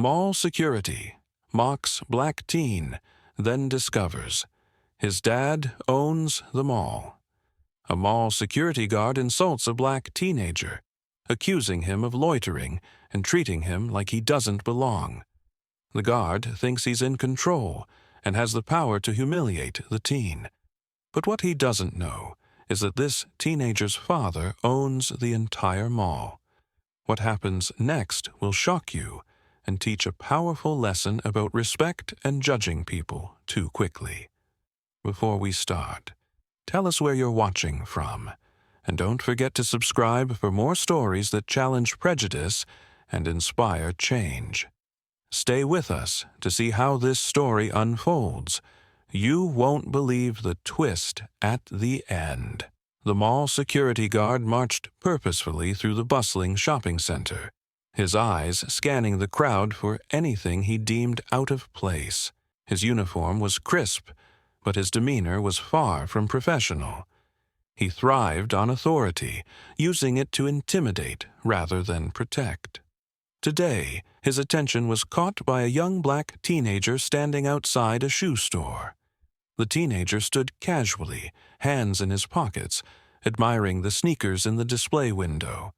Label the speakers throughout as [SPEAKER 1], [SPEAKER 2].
[SPEAKER 1] Mall security. Mocks black teen, then discovers his dad owns the mall. A mall security guard insults a black teenager, accusing him of loitering and treating him like he doesn't belong. The guard thinks he's in control and has the power to humiliate the teen. But what he doesn't know is that this teenager's father owns the entire mall. What happens next will shock you and teach a powerful lesson about respect and judging people too quickly. Before we start, tell us where you're watching from, and don't forget to subscribe for more stories that challenge prejudice and inspire change. Stay with us to see how this story unfolds. You won't believe the twist at the end. The mall security guard marched purposefully through the bustling shopping center, his eyes scanning the crowd for anything he deemed out of place. His uniform was crisp, but his demeanor was far from professional. He thrived on authority, using it to intimidate rather than protect. Today, his attention was caught by a young black teenager standing outside a shoe store. The teenager stood casually, hands in his pockets, admiring the sneakers in the display window.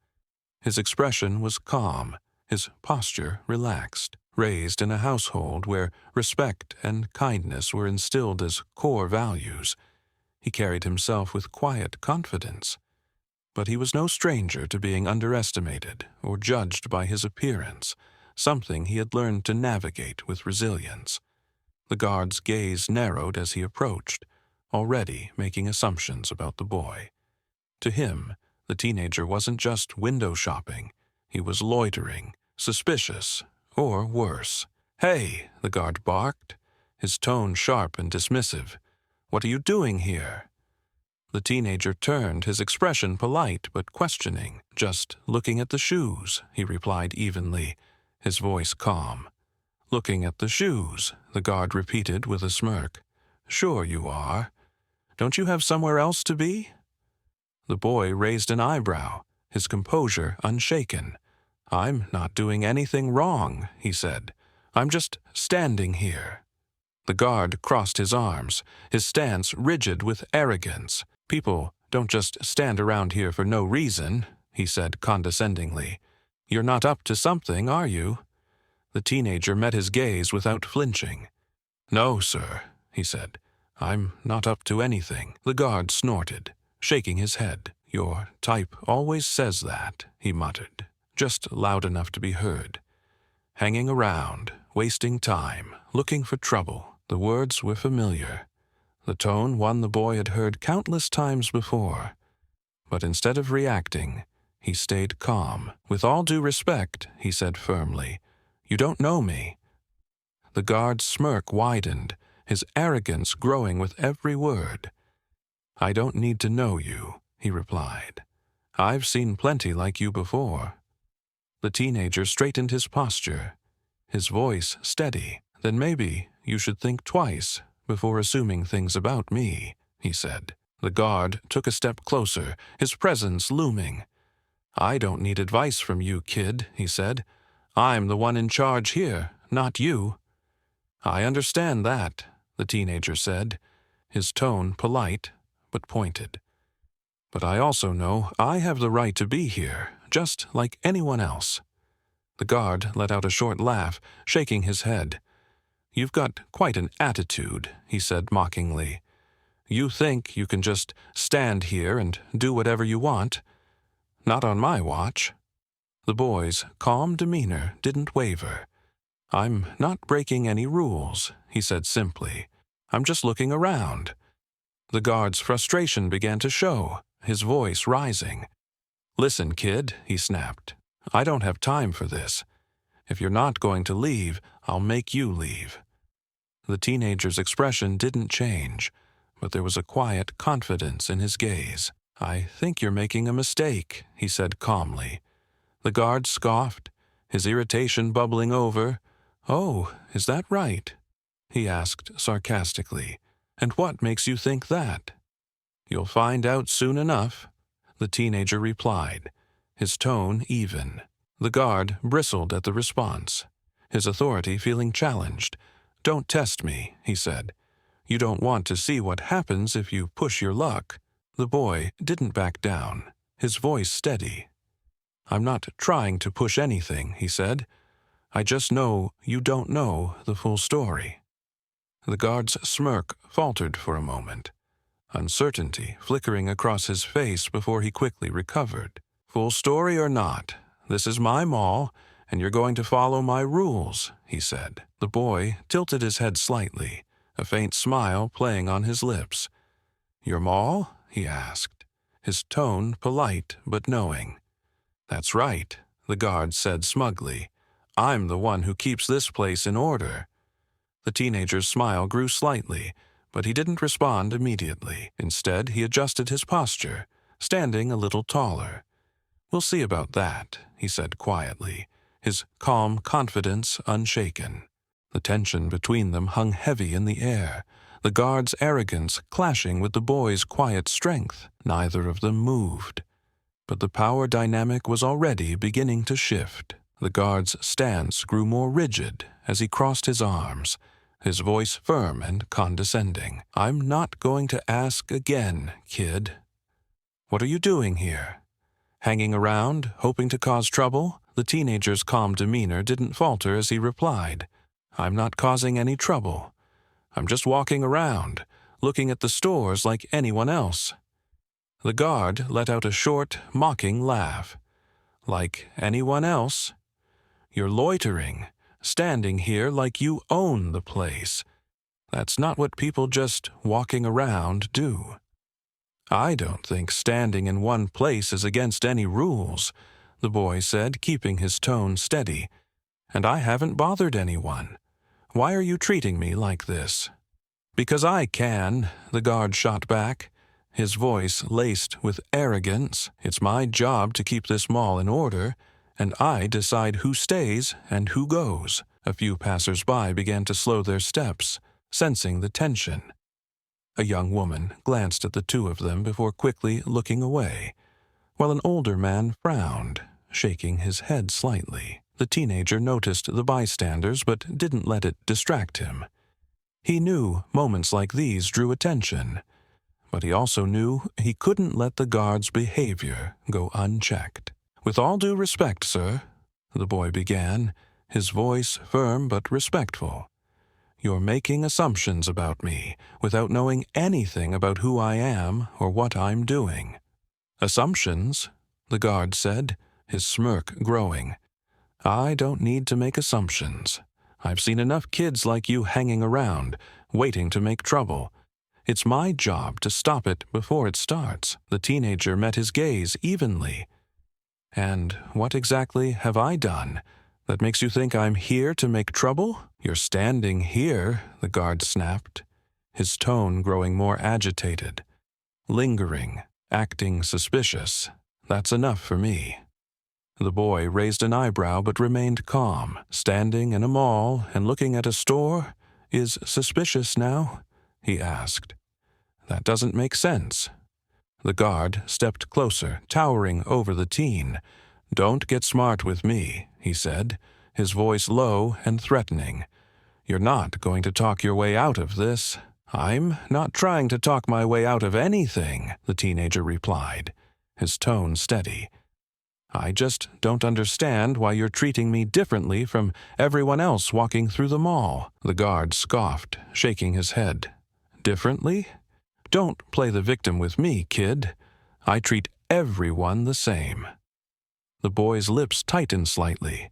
[SPEAKER 1] His expression was calm, his posture relaxed. Raised in a household where respect and kindness were instilled as core values, he carried himself with quiet confidence. But he was no stranger to being underestimated or judged by his appearance, something he had learned to navigate with resilience. The guard's gaze narrowed as he approached, already making assumptions about the boy. To him, the teenager wasn't just window shopping. He was loitering, suspicious, or worse. "Hey," the guard barked, his tone sharp and dismissive. "What are you doing here?" The teenager turned, his expression polite but questioning. "Just looking at the shoes," he replied evenly, his voice calm. "Looking at the shoes," the guard repeated with a smirk. "Sure you are. Don't you have somewhere else to be?" The boy raised an eyebrow, his composure unshaken. "I'm not doing anything wrong," he said. "I'm just standing here." The guard crossed his arms, his stance rigid with arrogance. "People don't just stand around here for no reason," he said condescendingly. "You're not up to something, are you?" The teenager met his gaze without flinching. "No, sir," he said. "I'm not up to anything." The guard snorted, shaking his head. "Your type always says that," he muttered, just loud enough to be heard. "Hanging around, wasting time, looking for trouble." The words were familiar. The tone one the boy had heard countless times before. But instead of reacting, he stayed calm. "With all due respect," he said firmly, "you don't know me." The guard's smirk widened, his arrogance growing with every word. "I don't need to know you," he replied. "I've seen plenty like you before." The teenager straightened his posture, his voice steady. "Then maybe you should think twice before assuming things about me," he said. The guard took a step closer, his presence looming. "I don't need advice from you, kid," he said. "I'm the one in charge here, not you." "I understand that," the teenager said, his tone polite but pointed. "But I also know I have the right to be here, just like anyone else." The guard let out a short laugh, shaking his head. "You've got quite an attitude," he said mockingly. "You think you can just stand here and do whatever you want? Not on my watch." The boy's calm demeanor didn't waver. "I'm not breaking any rules," he said simply. "I'm just looking around." The guard's frustration began to show, his voice rising. "Listen, kid," he snapped. "I don't have time for this. If you're not going to leave, I'll make you leave." The teenager's expression didn't change, but there was a quiet confidence in his gaze. "I think you're making a mistake," he said calmly. The guard scoffed, his irritation bubbling over. "Oh, is that right?" he asked sarcastically. "And what makes you think that?" "You'll find out soon enough," the teenager replied, his tone even. The guard bristled at the response. his authority feeling challenged. "Don't test me," he said. "You don't want to see what happens if you push your luck." The boy didn't back down, his voice steady. "I'm not trying to push anything," he said. "I just know you don't know the full story." The guard's smirk faltered for a moment, uncertainty flickering across his face before he quickly recovered. "Full story or not, this is my mall, and you're going to follow my rules," he said. The boy tilted his head slightly, a faint smile playing on his lips. "Your mall?" he asked, his tone polite but knowing. "That's right," the guard said smugly. "I'm the one who keeps this place in order." The teenager's smile grew slightly, but he didn't respond immediately. Instead, he adjusted his posture, standing a little taller. "We'll see about that," he said quietly, his calm confidence unshaken. The tension between them hung heavy in the air, the guard's arrogance clashing with the boy's quiet strength. Neither of them moved. But the power dynamic was already beginning to shift. The guard's stance grew more rigid as he crossed his arms, his voice firm and condescending. "I'm not going to ask again, kid." "What are you doing here? Hanging around, hoping to cause trouble?" The teenager's calm demeanor didn't falter as he replied. "I'm not causing any trouble. I'm just walking around, looking at the stores like anyone else." The guard let out a short, mocking laugh. "Like anyone else? You're loitering, standing here like you own the place. That's not what people just walking around do." "I don't think standing in one place is against any rules," the boy said, keeping his tone steady. "And I haven't bothered anyone. Why are you treating me like this?" "Because I can," the guard shot back, his voice laced with arrogance. "It's my job to keep this mall in order, and I decide who stays and who goes." A few passers-by began to slow their steps, sensing the tension. A young woman glanced at the two of them before quickly looking away, while an older man frowned, shaking his head slightly. The teenager noticed the bystanders but didn't let it distract him. He knew moments like these drew attention, but he also knew he couldn't let the guard's behavior go unchecked. "With all due respect, sir," the boy began, his voice firm but respectful. "You're making assumptions about me without knowing anything about who I am or what I'm doing." "Assumptions?" the guard said, his smirk growing. "I don't need to make assumptions. I've seen enough kids like you hanging around, waiting to make trouble. It's my job to stop it before it starts." The teenager met his gaze evenly. "And what exactly have I done that makes you think I'm here to make trouble?" "You're standing here," the guard snapped, his tone growing more agitated. "Lingering, acting suspicious. That's enough for me." The boy raised an eyebrow but remained calm. "Standing in a mall and looking at a store is suspicious now?" he asked. "That doesn't make sense." The guard stepped closer, towering over the teen. "Don't get smart with me," he said, his voice low and threatening. "You're not going to talk your way out of this." "I'm not trying to talk my way out of anything," the teenager replied, his tone steady. "I just don't understand why you're treating me differently from everyone else walking through the mall." The guard scoffed, shaking his head. "Differently? Don't play the victim with me, kid. I treat everyone the same." The boy's lips tightened slightly,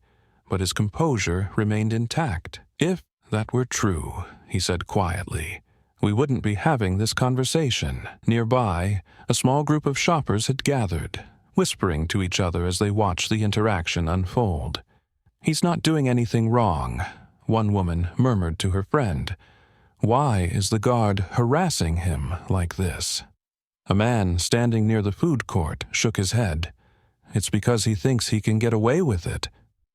[SPEAKER 1] but his composure remained intact. "If that were true," he said quietly, "we wouldn't be having this conversation." Nearby, a small group of shoppers had gathered, whispering to each other as they watched the interaction unfold. "He's not doing anything wrong," one woman murmured to her friend. "Why is the guard harassing him like this?" A man standing near the food court shook his head. "It's because he thinks he can get away with it,"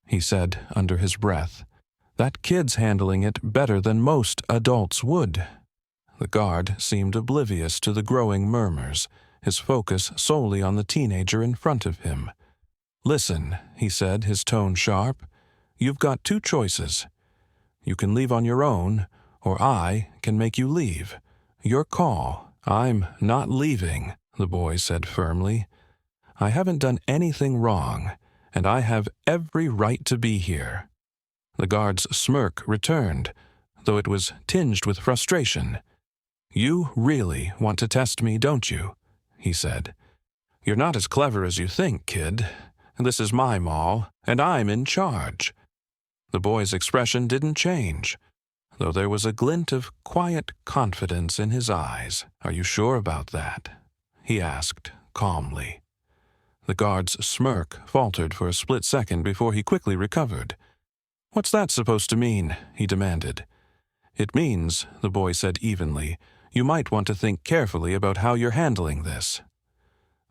[SPEAKER 1] he said under his breath. "That kid's handling it better than most adults would." The guard seemed oblivious to the growing murmurs, his focus solely on the teenager in front of him. "Listen," he said, his tone sharp. You've got two choices. You can leave on your own, or I can make you leave. Your call." "I'm not leaving," the boy said firmly. "I haven't done anything wrong, and I have every right to be here." The guard's smirk returned, though it was tinged with frustration. "You really want to test me, don't you?" he said. "You're not as clever as you think, kid. This is my mall, and I'm in charge." The boy's expression didn't change, though there was a glint of quiet confidence in his eyes. "Are you sure about that?" he asked calmly. The guard's smirk faltered for a split second before he quickly recovered. "What's that supposed to mean?" he demanded. "It means," the boy said evenly, "you might want to think carefully about how you're handling this."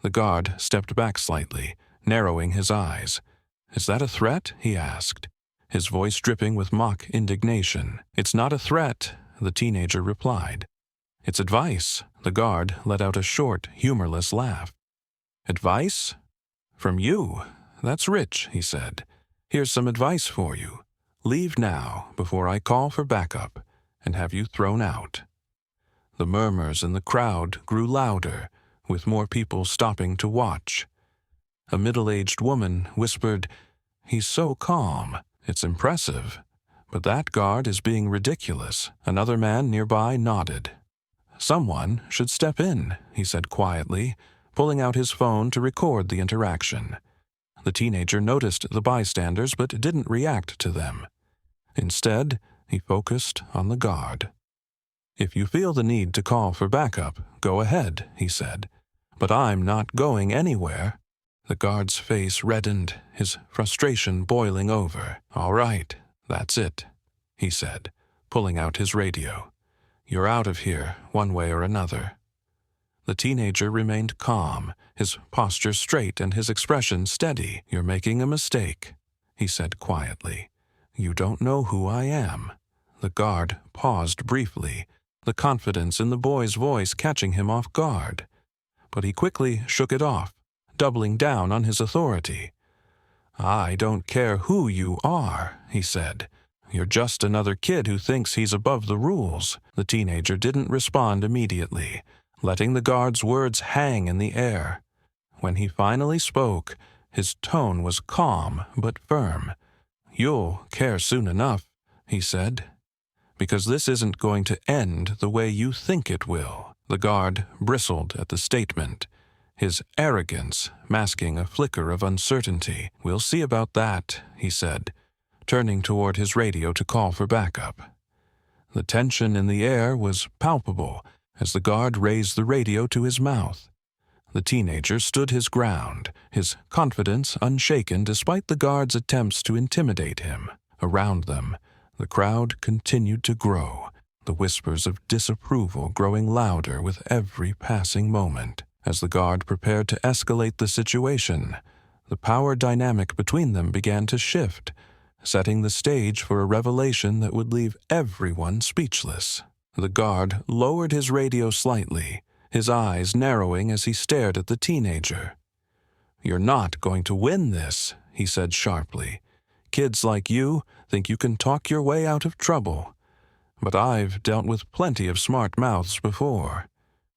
[SPEAKER 1] The guard stepped back slightly, narrowing his eyes. "Is that a threat?" he asked, his voice dripping with mock indignation. "It's not a threat," the teenager replied. "It's advice." The guard let out a short, humorless laugh. "Advice? From you? That's rich," he said. "Here's some advice for you. Leave now before I call for backup and have you thrown out." The murmurs in the crowd grew louder, with more people stopping to watch. A middle-aged woman whispered, "He's so calm. It's impressive. But that guard is being ridiculous." Another man nearby nodded. "Someone should step in," he said quietly, pulling out his phone to record the interaction. The teenager noticed the bystanders but didn't react to them. Instead, he focused on the guard. "If you feel the need to call for backup, go ahead," he said. "But I'm not going anywhere." The guard's face reddened, his frustration boiling over. "All right, that's it," he said, pulling out his radio. "You're out of here, one way or another." The teenager remained calm, his posture straight and his expression steady. "You're making a mistake," he said quietly. "You don't know who I am." The guard paused briefly, the confidence in the boy's voice catching him off guard. But he quickly shook it off, doubling down on his authority. "I don't care who you are," he said. "You're just another kid who thinks he's above the rules." The teenager didn't respond immediately, letting the guard's words hang in the air. When he finally spoke, his tone was calm but firm. "You'll care soon enough," he said, "because this isn't going to end the way you think it will." The guard bristled at the statement, his arrogance masking a flicker of uncertainty. "We'll see about that," he said, turning toward his radio to call for backup. The tension in the air was palpable as the guard raised the radio to his mouth. The teenager stood his ground, his confidence unshaken despite the guard's attempts to intimidate him. Around them, the crowd continued to grow, the whispers of disapproval growing louder with every passing moment. As the guard prepared to escalate the situation, the power dynamic between them began to shift, setting the stage for a revelation that would leave everyone speechless. The guard lowered his radio slightly, his eyes narrowing as he stared at the teenager. "You're not going to win this," he said sharply. "Kids like you think you can talk your way out of trouble. But I've dealt with plenty of smart mouths before.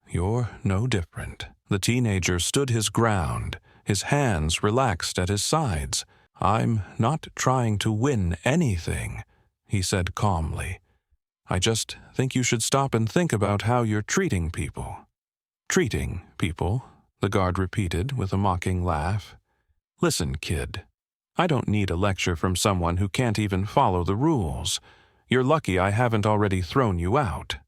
[SPEAKER 1] You're no different." The teenager stood his ground, his hands relaxed at his sides. "I'm not trying to win anything," he said calmly. "I just think you should stop and think about how you're treating people." "Treating people," the guard repeated with a mocking laugh. "Listen, kid, I don't need a lecture from someone who can't even follow the rules. You're lucky I haven't already thrown you out."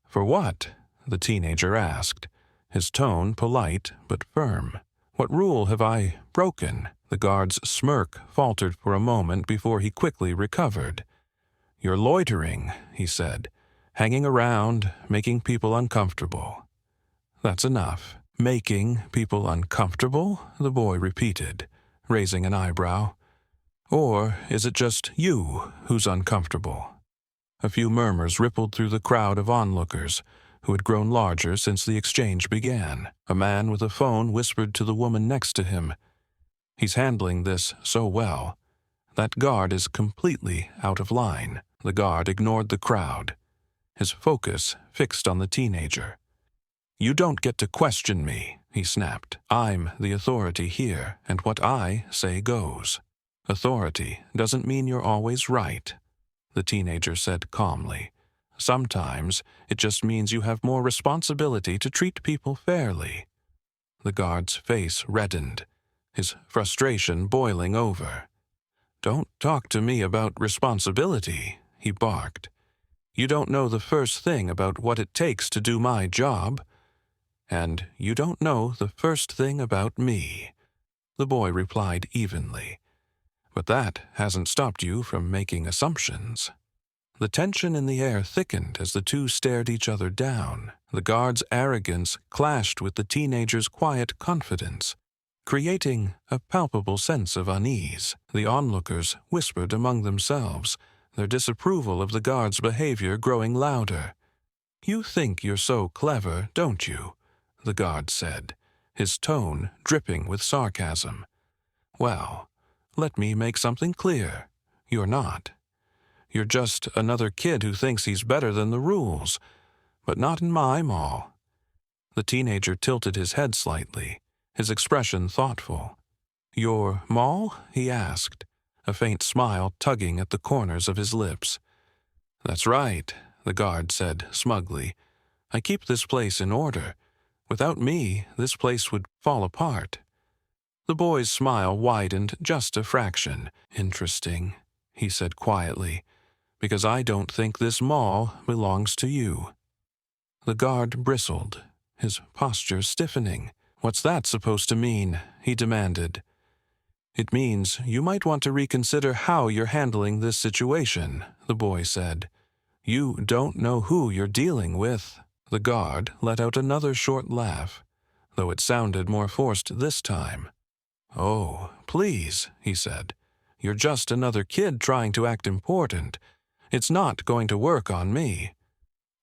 [SPEAKER 1] "For what?" the teenager asked, his tone polite but firm. "What rule have I broken?" The guard's smirk faltered for a moment before he quickly recovered. "You're loitering," he said, "hanging around, making people uncomfortable." "That's enough." "Making people uncomfortable?" the boy repeated, raising an eyebrow. "Or is it just you who's uncomfortable?" A few murmurs rippled through the crowd of onlookers, who had grown larger since the exchange began. A man with a phone whispered to the woman next to him, "He's handling this so well. That guard is completely out of line." The guard ignored the crowd, his focus fixed on the teenager. "You don't get to question me," he snapped. "I'm the authority here, and what I say goes." "Authority doesn't mean you're always right," the teenager said calmly. "Sometimes it just means you have more responsibility to treat people fairly." The guard's face reddened, his frustration boiling over. "Don't talk to me about responsibility," he barked. "You don't know the first thing about what it takes to do my job. And you don't know the first thing about me," the boy replied evenly. "But that hasn't stopped you from making assumptions." The tension in the air thickened as the two stared each other down. The guard's arrogance clashed with the teenager's quiet confidence, creating a palpable sense of unease. The onlookers whispered among themselves, their disapproval of the guard's behavior growing louder. "You think you're so clever, don't you?" the guard said, his tone dripping with sarcasm. "Well, let me make something clear. You're not. You're just another kid who thinks he's better than the rules, but not in my mall." The teenager tilted his head slightly, his expression thoughtful. "Your mall?" he asked, a faint smile tugging at the corners of his lips. "That's right," the guard said smugly. "I keep this place in order. Without me, this place would fall apart." The boy's smile widened just a fraction. "Interesting," he said quietly, "because I don't think this mall belongs to you." The guard bristled, his posture stiffening. "What's that supposed to mean?" he demanded. "It means you might want to reconsider how you're handling this situation," the boy said. "You don't know who you're dealing with." The guard let out another short laugh, though it sounded more forced this time. "Oh, please," he said. "You're just another kid trying to act important. It's not going to work on me."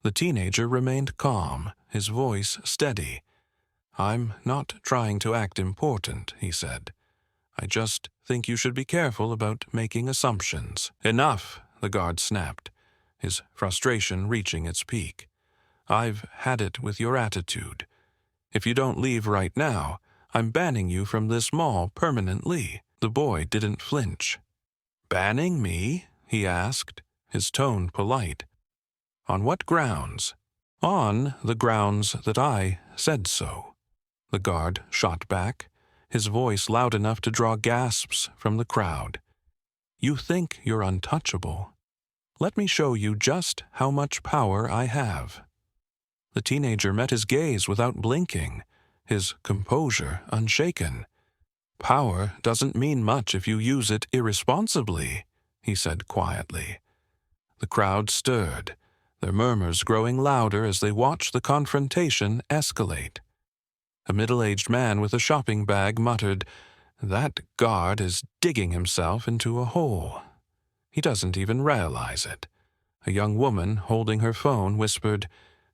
[SPEAKER 1] The teenager remained calm, his voice steady. "I'm not trying to act important," he said. "I just think you should be careful about making assumptions." "Enough," the guard snapped, his frustration reaching its peak. "I've had it with your attitude. If you don't leave right now, I'm banning you from this mall permanently." The boy didn't flinch. "Banning me?" he asked, his tone polite. "On what grounds?" "On the grounds that I said so," the guard shot back, his voice loud enough to draw gasps from the crowd. "You think you're untouchable. Let me show you just how much power I have." The teenager met his gaze without blinking, his composure unshaken. "Power doesn't mean much if you use it irresponsibly," he said quietly. The crowd stirred, their murmurs growing louder as they watched the confrontation escalate. A middle-aged man with a shopping bag muttered, "That guard is digging himself into a hole. He doesn't even realize it." A young woman holding her phone whispered,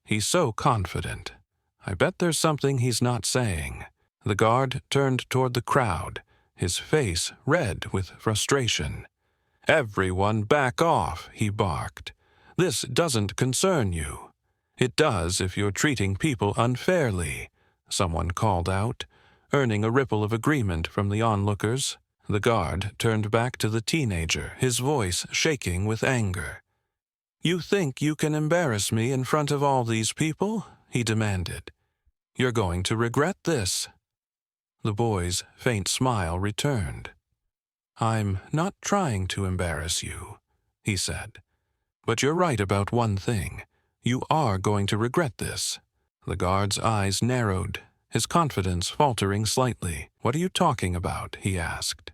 [SPEAKER 1] "He's so confident. I bet there's something he's not saying." The guard turned toward the crowd, his face red with frustration. "Everyone back off," he barked. "This doesn't concern you." "It does if you're treating people unfairly," someone called out, earning a ripple of agreement from the onlookers. The guard turned back to the teenager, his voice shaking with anger. "You think you can embarrass me in front of all these people?" he demanded. "You're going to regret this." The boy's faint smile returned. "I'm not trying to embarrass you," he said. "But you're right about one thing. You are going to regret this." The guard's eyes narrowed, his confidence faltering slightly. "What are you talking about?" he asked.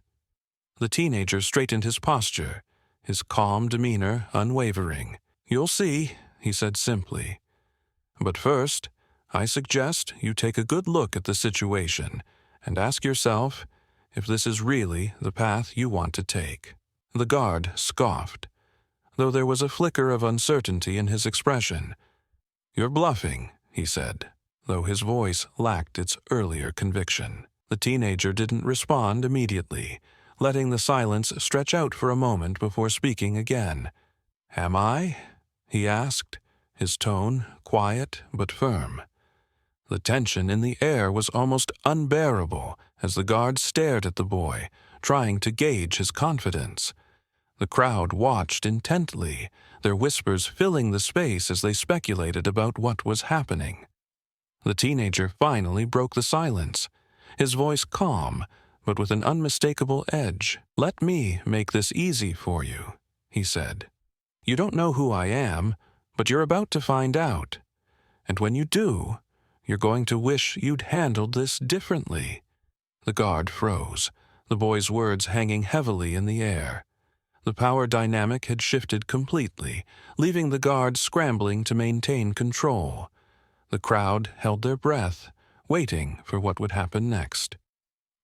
[SPEAKER 1] The teenager straightened his posture, his calm demeanor unwavering. "You'll see," he said simply. "But first, I suggest you take a good look at the situation and ask yourself if this is really the path you want to take." The guard scoffed, though there was a flicker of uncertainty in his expression. "You're bluffing," he said, though his voice lacked its earlier conviction. The teenager didn't respond immediately, letting the silence stretch out for a moment before speaking again. "Am I?" he asked, his tone quiet but firm. The tension in the air was almost unbearable as the guard stared at the boy, trying to gauge his confidence. The crowd watched intently, their whispers filling the space as they speculated about what was happening. The teenager finally broke the silence, his voice calm, but with an unmistakable edge. "Let me make this easy for you," he said. "You don't know who I am, but you're about to find out. And when you do, you're going to wish you'd handled this differently." The guard froze, the boy's words hanging heavily in the air. The power dynamic had shifted completely, leaving the guard scrambling to maintain control. The crowd held their breath, waiting for what would happen next.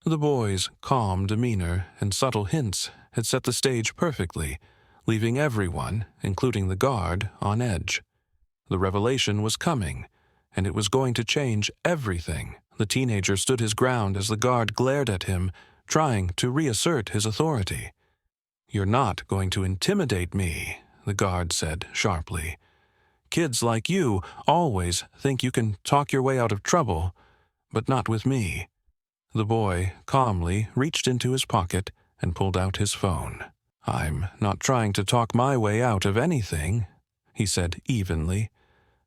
[SPEAKER 1] The boy's calm demeanor and subtle hints had set the stage perfectly, leaving everyone, including the guard, on edge. The revelation was coming, and it was going to change everything. The teenager stood his ground as the guard glared at him, trying to reassert his authority. "You're not going to intimidate me," the guard said sharply. "Kids like you always think you can talk your way out of trouble, but not with me." The boy calmly reached into his pocket and pulled out his phone. "I'm not trying to talk my way out of anything," he said evenly,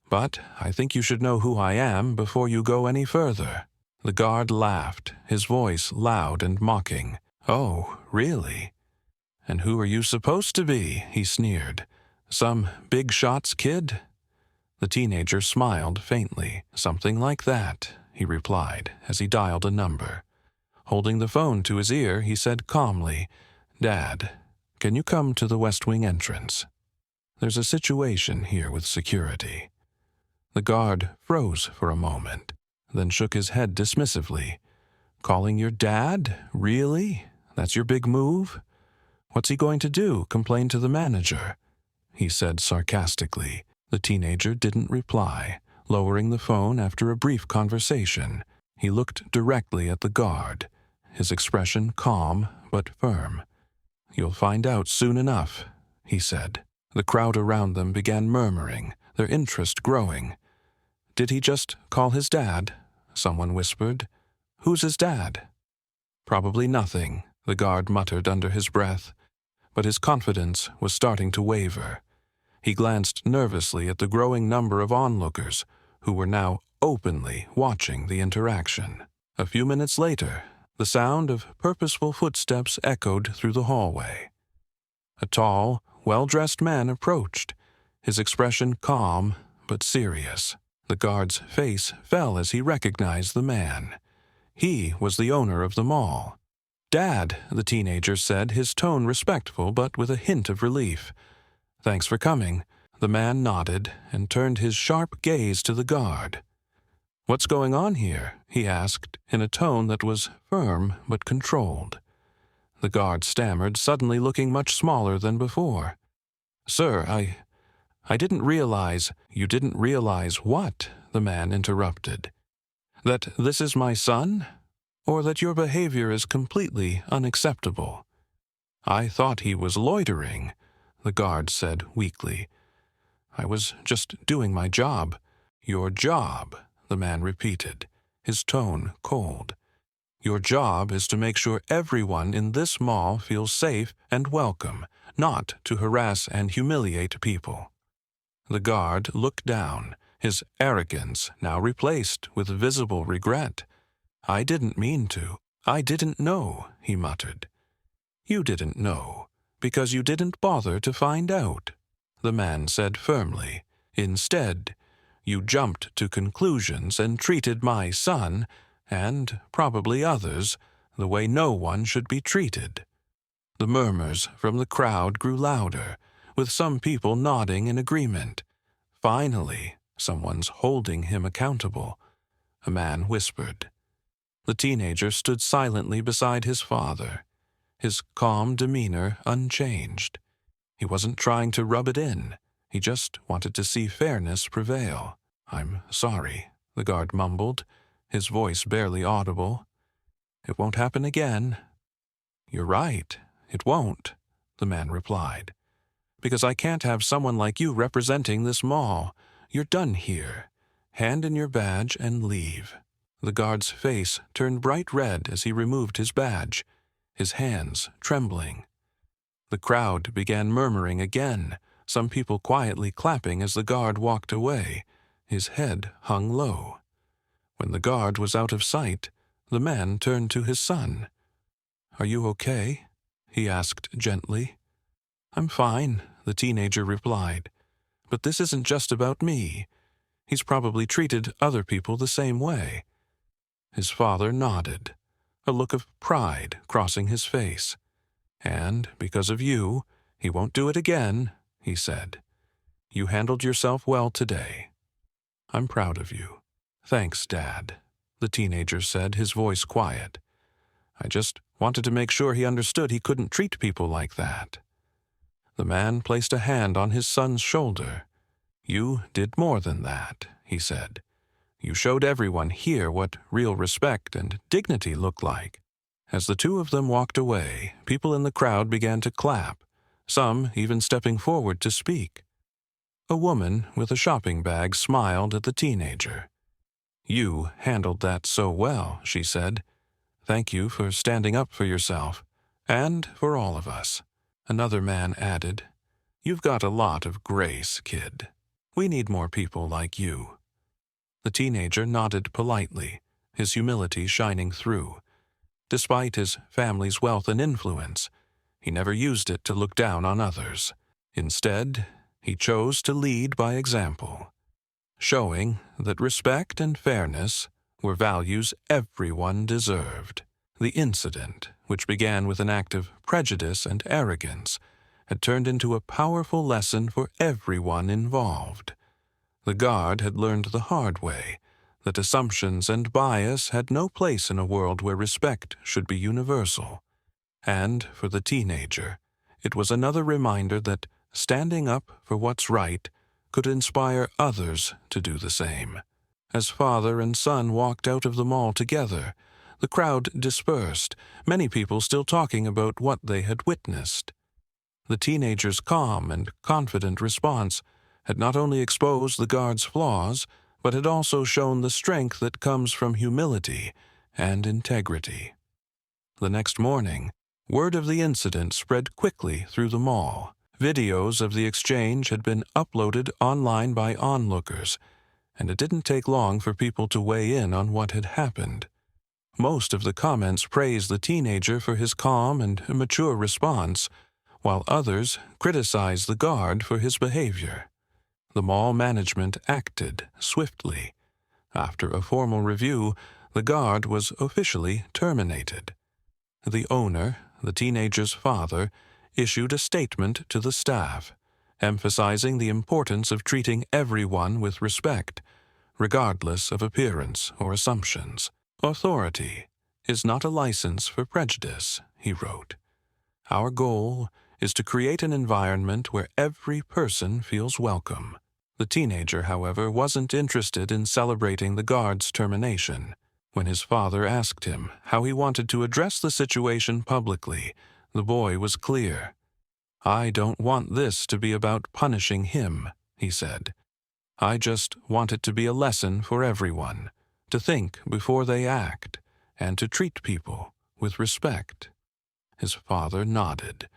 [SPEAKER 1] "but I think you should know who I am before you go any further." The guard laughed, his voice loud and mocking. "Oh, really? And who are you supposed to be?" he sneered. "Some big shots kid?" The teenager smiled faintly. "Something like that," he replied as he dialed a number. Holding the phone to his ear, he said calmly, "Dad, can you come to the West Wing entrance? There's a situation here with security." The guard froze for a moment, then shook his head dismissively. "Calling your dad? Really? That's your big move? What's he going to do, complain to the manager?" he said sarcastically. The teenager didn't reply, lowering the phone after a brief conversation. He looked directly at the guard, his expression calm but firm. "You'll find out soon enough," he said. The crowd around them began murmuring, their interest growing. "Did he just call his dad?" someone whispered. "Who's his dad?" "Probably nothing," the guard muttered under his breath, but his confidence was starting to waver. He glanced nervously at the growing number of onlookers, who were now openly watching the interaction. A few minutes later, the sound of purposeful footsteps echoed through the hallway. A tall, well-dressed man approached, his expression calm but serious. The guard's face fell as he recognized the man. He was the owner of the mall. "Dad," the teenager said, his tone respectful but with a hint of relief. "Thanks for coming." The man nodded and turned his sharp gaze to the guard. "What's going on here?" he asked, in a tone that was firm but controlled. The guard stammered, suddenly looking much smaller than before. "Sir, I didn't realize—" "You didn't realize what?" the man interrupted. "That this is my son? Or that your behavior is completely unacceptable?" "I thought he was loitering," the guard said weakly. "I was just doing my job." "Your job," the man repeated, his tone cold. "Your job is to make sure everyone in this mall feels safe and welcome, not to harass and humiliate people." The guard looked down, his arrogance now replaced with visible regret. "I didn't mean to. I didn't know," he muttered. "You didn't know, because you didn't bother to find out," the man said firmly. "Instead, you jumped to conclusions and treated my son, and probably others, the way no one should be treated." The murmurs from the crowd grew louder, with some people nodding in agreement. "Finally, someone's holding him accountable," a man whispered. The teenager stood silently beside his father, his calm demeanor unchanged. He wasn't trying to rub it in. He just wanted to see fairness prevail. "I'm sorry," the guard mumbled, his voice barely audible. "It won't happen again." "You're right, it won't," the man replied, "because I can't have someone like you representing this mall. You're done here. Hand in your badge and leave." The guard's face turned bright red as he removed his badge, his hands trembling. The crowd began murmuring again, some people quietly clapping as the guard walked away. His head hung low. When the guard was out of sight, the man turned to his son. "Are you okay?" he asked gently. "I'm fine," the teenager replied. "But this isn't just about me. He's probably treated other people the same way." His father nodded, a look of pride crossing his face. "And because of you, he won't do it again," he said. "You handled yourself well today. I'm proud of you." "Thanks, Dad," the teenager said, his voice quiet. "I just wanted to make sure he understood he couldn't treat people like that." The man placed a hand on his son's shoulder. "You did more than that," he said. "You showed everyone here what real respect and dignity look like." As the two of them walked away, people in the crowd began to clap, some even stepping forward to speak. A woman with a shopping bag smiled at the teenager. "You handled that so well," she said. "Thank you for standing up for yourself, and for all of us." Another man added, "You've got a lot of grace, kid. We need more people like you." The teenager nodded politely, his humility shining through. Despite his family's wealth and influence, he never used it to look down on others. Instead, he chose to lead by example, showing that respect and fairness were values everyone deserved. The incident, which began with an act of prejudice and arrogance, had turned into a powerful lesson for everyone involved. The guard had learned the hard way that assumptions and bias had no place in a world where respect should be universal. And for the teenager, it was another reminder that standing up for what's right could inspire others to do the same. As father and son walked out of the mall together, the crowd dispersed, many people still talking about what they had witnessed. The teenager's calm and confident response had not only exposed the guard's flaws, but had also shown the strength that comes from humility and integrity. The next morning, word of the incident spread quickly through the mall. Videos of the exchange had been uploaded online by onlookers, and it didn't take long for people to weigh in on what had happened. Most of the comments praised the teenager for his calm and mature response, while others criticized the guard for his behavior. The mall management acted swiftly. After a formal review, the guard was officially terminated. The owner, the teenager's father, issued a statement to the staff, emphasizing the importance of treating everyone with respect, regardless of appearance or assumptions. "Authority is not a license for prejudice," he wrote. "Our goal is to create an environment where every person feels welcome." The teenager, however, wasn't interested in celebrating the guard's termination. When his father asked him how he wanted to address the situation publicly, the boy was clear. "I don't want this to be about punishing him," he said. "I just want it to be a lesson for everyone, to think before they act, and to treat people with respect." His father nodded,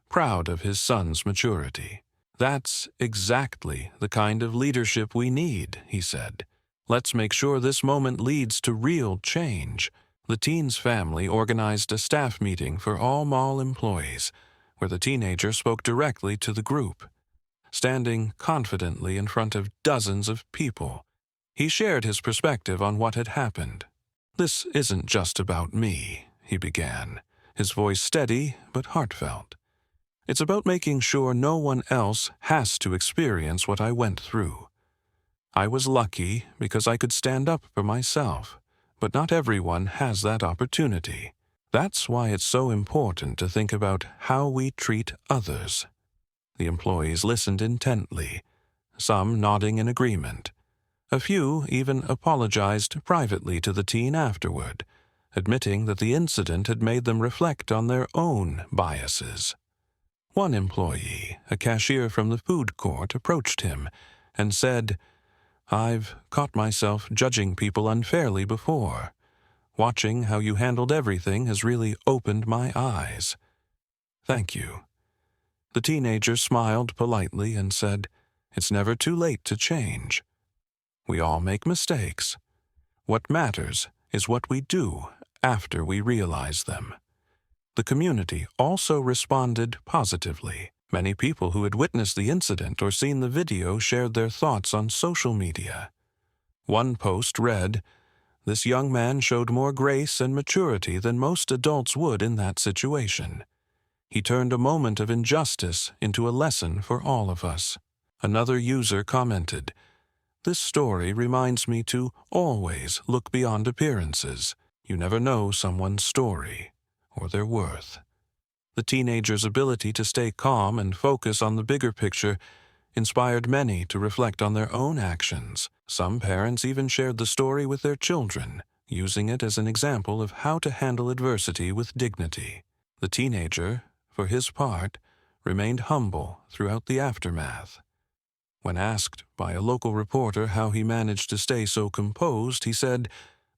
[SPEAKER 1] proud of his son's maturity. "That's exactly the kind of leadership we need," he said. "Let's make sure this moment leads to real change." The teen's family organized a staff meeting for all mall employees, where the teenager spoke directly to the group. Standing confidently in front of dozens of people, he shared his perspective on what had happened. "This isn't just about me," he began, his voice steady but heartfelt. "It's about making sure no one else has to experience what I went through. I was lucky because I could stand up for myself, but not everyone has that opportunity. That's why it's so important to think about how we treat others." The employees listened intently, some nodding in agreement. A few even apologized privately to the teen afterward, admitting that the incident had made them reflect on their own biases. One employee, a cashier from the food court, approached him and said, "I've caught myself judging people unfairly before. Watching how you handled everything has really opened my eyes. Thank you." The teenager smiled politely and said, "It's never too late to change. We all make mistakes. What matters is what we do after we realize them." The community also responded positively. Many people who had witnessed the incident or seen the video shared their thoughts on social media. One post read, "This young man showed more grace and maturity than most adults would in that situation. He turned a moment of injustice into a lesson for all of us." Another user commented, "This story reminds me to always look beyond appearances. You never know someone's story or their worth." The teenager's ability to stay calm and focus on the bigger picture inspired many to reflect on their own actions. Some parents even shared the story with their children, using it as an example of how to handle adversity with dignity. The teenager, for his part, remained humble throughout the aftermath. When asked by a local reporter how he managed to stay so composed, he said,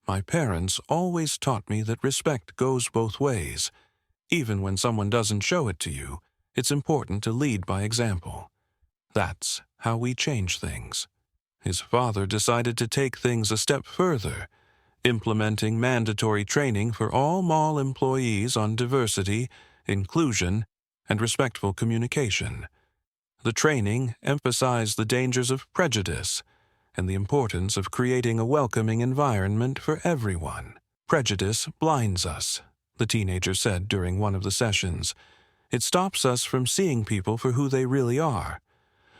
[SPEAKER 1] "My parents always taught me that respect goes both ways. Even when someone doesn't show it to you, it's important to lead by example. That's how we change things." His father decided to take things a step further, implementing mandatory training for all mall employees on diversity, inclusion, and respectful communication. The training emphasized the dangers of prejudice and the importance of creating a welcoming environment for everyone. "Prejudice blinds us," the teenager said during one of the sessions. "It stops us from seeing people for who they really are.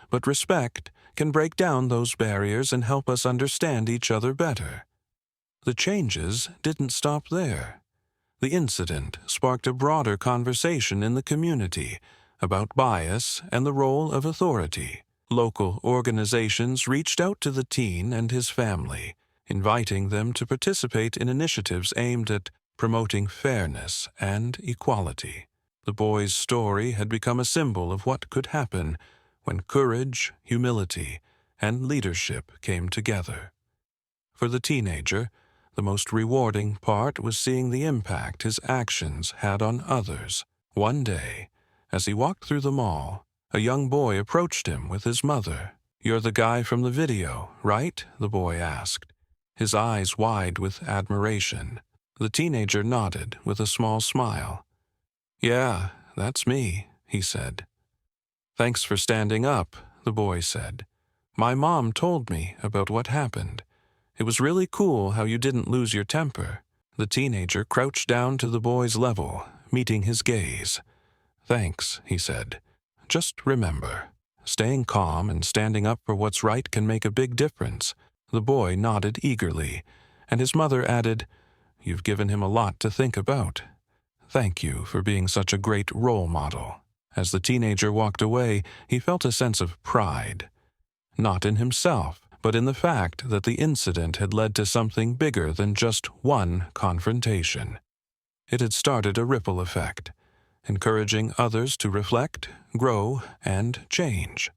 [SPEAKER 1] But respect can break down those barriers and help us understand each other better." The changes didn't stop there. The incident sparked a broader conversation in the community about bias and the role of authority. Local organizations reached out to the teen and his family, inviting them to participate in initiatives aimed at promoting fairness and equality. The boy's story had become a symbol of what could happen when courage, humility, and leadership came together. For the teenager, the most rewarding part was seeing the impact his actions had on others. One day, as he walked through the mall, a young boy approached him with his mother. "You're the guy from the video, right?" the boy asked, his eyes wide with admiration. The teenager nodded with a small smile. "Yeah, that's me," he said. "Thanks for standing up," the boy said. "My mom told me about what happened. It was really cool how you didn't lose your temper." The teenager crouched down to the boy's level, meeting his gaze. "Thanks," he said. "Just remember, staying calm and standing up for what's right can make a big difference." The boy nodded eagerly, and his mother added, "You've given him a lot to think about. Thank you for being such a great role model." As the teenager walked away, he felt a sense of pride, not in himself, but in the fact that the incident had led to something bigger than just one confrontation. It had started a ripple effect, encouraging others to reflect, grow, and change.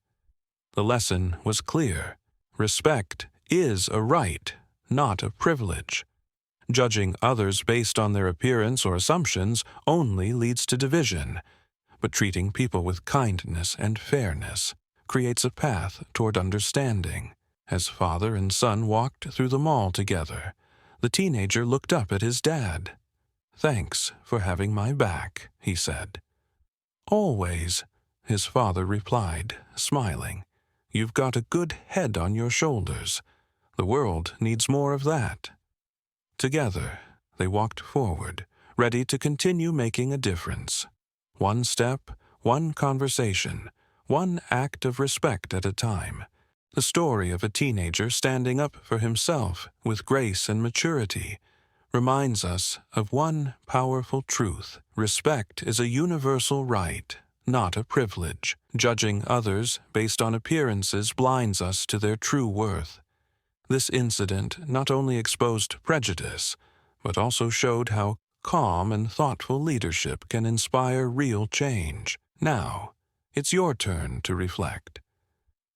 [SPEAKER 1] The lesson was clear. Respect is a right, not a privilege. Judging others based on their appearance or assumptions only leads to division, but treating people with kindness and fairness creates a path toward understanding. As father and son walked through the mall together, the teenager looked up at his dad. "Thanks for having my back," he said. "Always," his father replied, smiling. "You've got a good head on your shoulders. The world needs more of that." Together, they walked forward, ready to continue making a difference. One step, one conversation, one act of respect at a time. The story of a teenager standing up for himself with grace and maturity reminds us of one powerful truth. Respect is a universal right, not a privilege. Judging others based on appearances blinds us to their true worth. This incident not only exposed prejudice, but also showed how calm and thoughtful leadership can inspire real change. Now, it's your turn to reflect.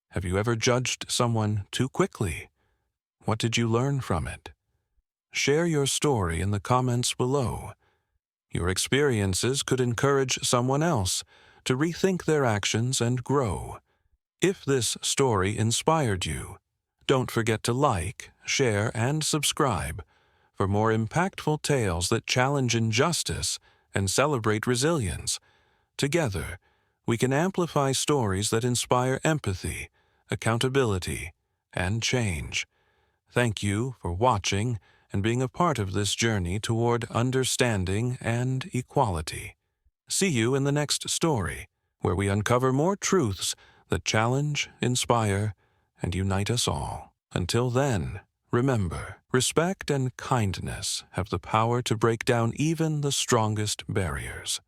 [SPEAKER 1] Have you ever judged someone too quickly? What did you learn from it? Share your story in the comments below. Your experiences could encourage someone else to rethink their actions and grow. If this story inspired you, don't forget to like, share, and subscribe for more impactful tales that challenge injustice and celebrate resilience. Together, we can amplify stories that inspire empathy, accountability, and change. Thank you for watching and being a part of this journey toward understanding and equality. See you in the next story, where we uncover more truths that challenge, inspire, and unite us all. Until then, remember, respect and kindness have the power to break down even the strongest barriers.